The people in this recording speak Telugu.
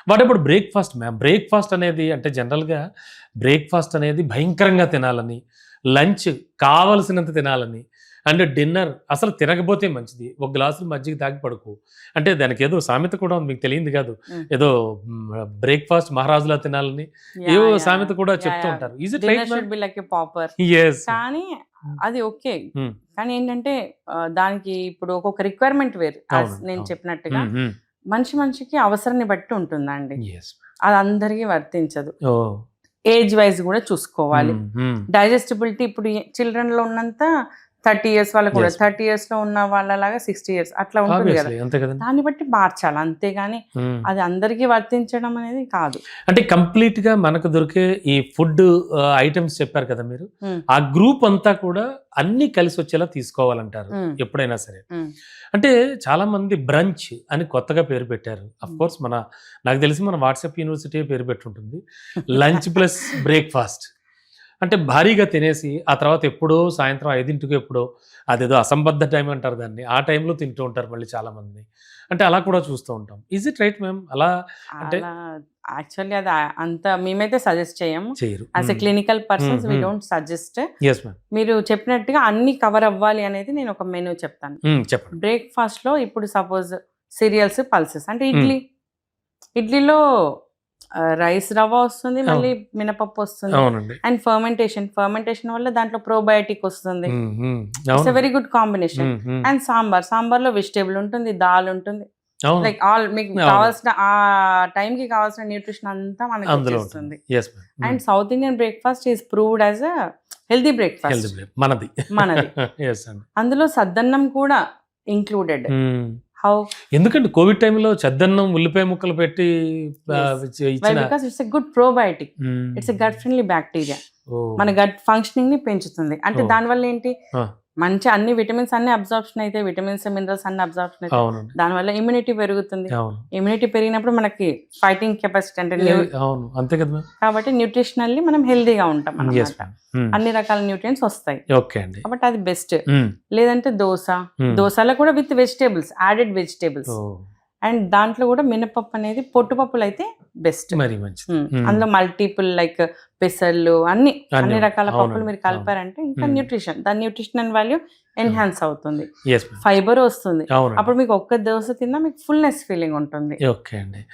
What about breakfast ma'am? Breakfast అనేది అంటే జనరల్‌గా బ్రేక్‌ఫాస్ట్ అనేది భయంకరంగా తినాలని, లంచ్ కావాల్సినంత తినాలని, అండ్ డిన్నర్ అసలు తినకపోతే మంచిది. ఒక గ్లాసులు మజ్జిగ తాగి పడుకో. అంటే దానికేదో సామెత కూడా ఉంది. మీకు తెలియంది కాదు. హ్మ్. ఏదో బ్రేక్‌ఫాస్ట్ మహారాజులా తినాలని ఏవో యాహ్! యాహ్! సామెత కూడా యాహ్! చెప్తూ యాహ్! ఉంటారు. Is it right dinner ma'am? Should be like a popper. Yes. కానీ హ్మ్. అది ఓకే. హ్మ్. కానీ ఏంటంటే దానికి ఇప్పుడు ఒక్కొక్క రిక్వైర్మెంట్ వేరు. యాస్ అవునండి. నేను అవును. చెప్పినట్టుగా హ్మ్. హ్మ్. మనిషికి అవసరాన్ని బట్టి ఉంటుందండి. యెస్. అది అందరికీ వర్తించదు. ఓహ్! ఏజ్ వైస్ గూడా చూసుకోవాలి. హ్మ్. హ్మ్. డైజెస్టిబిలిటీ ఇప్పుడు చిల్డ్రన్‌లో ఉన్నంత 30 ఇయర్స్ వాళ్ళకి కూడా యెస్. 30 ఇయర్స్‌లో ఉన్న వాళ్ళలాగా 60 ఇయర్స్ అట్లా ఉంటుంది గదా! ఆబ్వియస్లీ అంతే కదండీ. దాన్ని బట్టి మార్చాలి. అంతేగాని హ్మ్. అది అందరికీ వర్తించడం అనేది కాదు. అంటే కంప్లీట్‌గా మనకు దొరికే ఈ ఫుడ్ ఐటెమ్స్ చెప్పారు కదా మీరు. హ్మ్. ఆ గ్రూప్ అంతా కూడా అన్నీ కలిసొచ్చేలా తీసుకోవాలంటారు హ్మ్. ఎప్పుడైనా సరే. హ్మ్. అంటే చాలామంది బ్రంచ్ అని కొత్తగా పేరు పెట్టారు. హ్మ్. ఆఫ్‌కోర్స్ నాకు తెలిసి మన వాట్సాప్ యూనివర్సిటీయే పేరు పెట్టుంటుంది. Lunch plus breakfast. అంటే భారీగా తినేసి ఆ తర్వాత ఎప్పుడో సాయంత్రం 5కి ఎప్పుడో అదేదో అసంబద్ధ టైం అంటారు దాన్ని. ఆ టైంలో తింటూ ఉంటారు మళ్ళీ చాలామంది. అంటే అలా కూడా చూస్తూ ఉంటాం. Is it right ma'am? అలా అంటే అలా యాక్చువల్లీ అది అంత మేమైతే సజెస్ట్ చేయము. చేయరు. యాస్ ఎ క్లినికల్ హ్మ్. పర్సన్స్ వి హ్మ్. Don't suggest. Yes ma'am. మీరు చెప్పినట్టుగా అన్నీ కవర్ అవ్వాలి అనేది నేను ఒక మెనూ చెప్తాను. చెప్పండి. బ్రేక్‌ఫాస్ట్‌లో ఇప్పుడు సపోజ్ సీరియల్స్, పల్సెస్ అంటే హ్మ్. ఇడ్లీలో రైస్ రవ్వ వస్తుంది. మళ్ళీ అవును. మినపప్పు వస్తుంది. అవునండి. అండ్ ఫర్మెంటేషన్ వల్ల దాంట్లో ప్రోబయోటిక్ వస్తుంది. హ్మ్. హ్మ్. ఇట్స్ ఎ అవునండి. Very good combination. హ్మ్. హ్మ్. అండ్ సాంబార్‌లో వెజిటబుల్ ఉంటుంది, దాల్ ఉంటుంది. అవును. లైక్ ఆల్ మీకు అవును. కావాల్సిన ఆ టైంకి కావాల్సిన న్యూట్రిషన్ అంతా అందులో ఉంటుంది. మనకొచ్చేస్తుంది. Yes ma'am. And south Indian breakfast is proved as a healthy healthy breakfast break మనది. మనది. యెస్ అండి. అందులో సద్దన్నం కూడా ఇంక్లూడెడ్. హ్మ్. హౌ ఎందుకండి కోవిడ్ టైమ్‌లో చద్దన్నం, ఉల్లిపాయ ముక్కలు పెట్టి యెస్. వై ఇచ్చిన because it's a good probiotic. It's a hmm. Gut friendly bacteria. Oh! మన గట్ ఫంక్షనింగ్‌ని పెంచుతుంది. అంటే ఓహ్! దానివల్ల ఏంటి? ఆ! మంచి అన్ని విటమిన్స్ అన్నీ అబ్సార్ప్షన్ అయితాయి. విటమిన్స్, మినరల్స్ అన్నీ అబ్సార్ప్షన్ అయితాయి. అవునండి. దానివల్ల ఇమ్యూనిటీ పెరుగుతుంది. అవును. ఇమ్యూనిటీ పెరిగినప్పుడు మనకి ఫైటింగ్ కెపాసిటీ అంటే అవును. అంతే కదా మ్యామ్. కాబట్టి న్యూట్రిషనల్లీ మనం హెల్తీగా యెస్ ఉంటామనమాట. మ్యామ్. హ్మ్. అన్ని రకాల న్యూట్రియంట్స్ వస్తాయి. ఓకే అండి. కాబట్టి అది బెస్ట్. హ్మ్. లేదంటే దోస. హ్మ్. దోసలో కూడా with vegetables, added vegetables. Oh! And దాంట్లో కూడా మినపప్పు అనేది పొట్టు పప్పులైతే బెస్ట్. మరీ మంచిది. హ్మ్. అందులో మల్టిపుల్ లైక్ పెసర్లు అన్ని అన్నీ ఉంటాయి. రకాల పప్పులు అవునండి. మీరు అవును. కలిపారంటే ఇంకా హ్మ్. దాని న్యూట్రిషనల్ వాల్యూ అవును. ఎన్హాన్స్ అవుతుంది. Yes ma'am. ఫైబర్ వస్తుంది. అవునండి. అప్పుడు మీకు ఒక్క దోస తిన్నా మీకు ఫుల్‌నెస్ ఫీలింగ్ ఉంటుంది. ఓకే అండి.